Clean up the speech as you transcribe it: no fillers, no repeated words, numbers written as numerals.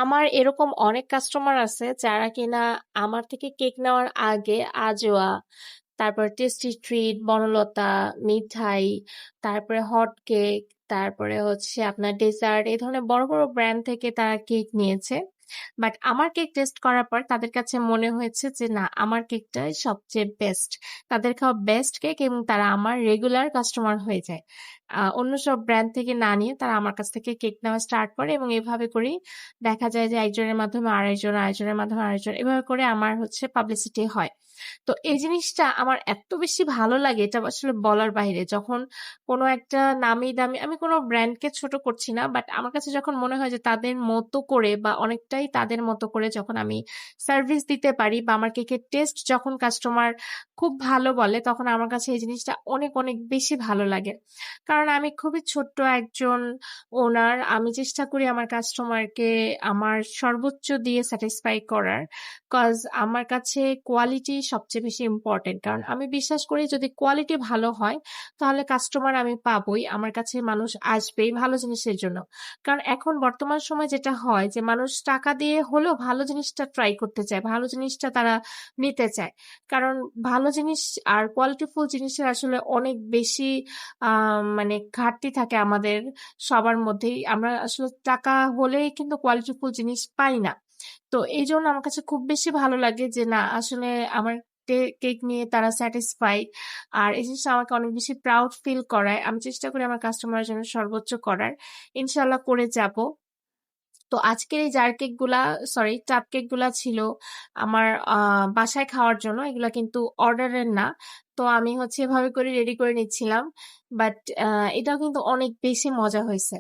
আমার এরকম অনেক কাস্টমার আছে যারা কিনা আমার থেকে কেক নেওয়ার আগে আজোয়া, তারপর টেস্টি ট্রিট, বনলতা, মিঠাই, তারপরে হট কেক, তারপরে হচ্ছে আপনার ডেজার্ট, এই ধরনের বড় বড় ব্র্যান্ড থেকে তারা কেক নিয়েছে। বাট আমার কেক টেস্ট করার পর তাদের কাছে মনে হয়েছে যে না, আমার কেকটাই সবচেয়ে বেস্ট। তাদের খাওয়া বেস্ট কেক, এবং তারা আমার রেগুলার কাস্টমার হয়ে যায়। অন্য সব ব্র্যান্ড থেকে না নিয়ে তারা আমার কাছ থেকে কেক নেওয়া স্টার্ট করে, এবং এভাবে করেই দেখা যায় যে একজনের মাধ্যমে আরেকজন, আরেকজনের মাধ্যমে আরেকজন, এভাবে করে আমার হচ্ছে পাবলিসিটি হয়। তো এই জিনিসটা আমার এত বেশি ভালো লাগে, এটা আসলে বলার বাইরে। যখন কোনো একটা নামি দামি, আমি কোনো ব্র্যান্ডকে ছোট করছি না, বাট আমার কাছে যখন মনে হয় যে তাদের মতো করে বা অনেকটাই তাদের মতো করে যখন আমি সার্ভিস দিতে পারি, বা আমার কেকের টেস্ট যখন কাস্টমার খুব ভালো বলে, তখন আমার কাছে এই জিনিসটা অনেক অনেক বেশি ভালো লাগে। কারণ আমি খুবই ছোট্ট একজন ওনার, আমি চেষ্টা করি আমার কাস্টমারকে আমার সর্বোচ্চ দিয়ে স্যাটিসফাই করার। কজ আমার কাছে কোয়ালিটি সবচেয়ে বেশি ইম্পর্টেন্ট, কারণ আমি বিশ্বাস করি যদি কোয়ালিটি ভালো হয় তাহলে কাস্টমার আমি পাবোই, আমার কাছে মানুষ আসবেই ভালো জিনিসের জন্য। কারণ এখন বর্তমান সময় যেটা হয় যে মানুষ টাকা দিয়ে হলেও ভালো জিনিসটা ট্রাই করতে চায়, ভালো জিনিসটা তারা নিতে চায়। কারণ ভালো জিনিস আর কোয়ালিটিফুল জিনিসের আসলে অনেক বেশি মানে ঘাটতি থাকে আমাদের সবার মধ্যেই। আমরা আসলে টাকা হলেই কিন্তু কোয়ালিটিফুল জিনিস পাই না। তো এই জন্য আমার কাছে খুব বেশি ভালো লাগে যে না, আসলে আমার কেক নিয়ে তারা স্যাটিসফাইড। আর এই জিনিসটা আমাকে অনেক বেশি প্রাউড ফিল করায়। আমি চেষ্টা করি আমার কাস্টমারের জন্য সর্বোচ্চ করার। ইনশাল্লাহ করে যাব। তো আজকের এই জার কেক গুলা, সরি টাপ কেক গুলা ছিল আমার বাসায় খাওয়ার জন্য, এগুলা কিন্তু অর্ডারের না। তো আমি হচ্ছে এভাবে করে রেডি করে নিচ্ছিলাম। বাট এটাও কিন্তু অনেক বেশি মজা হয়েছে।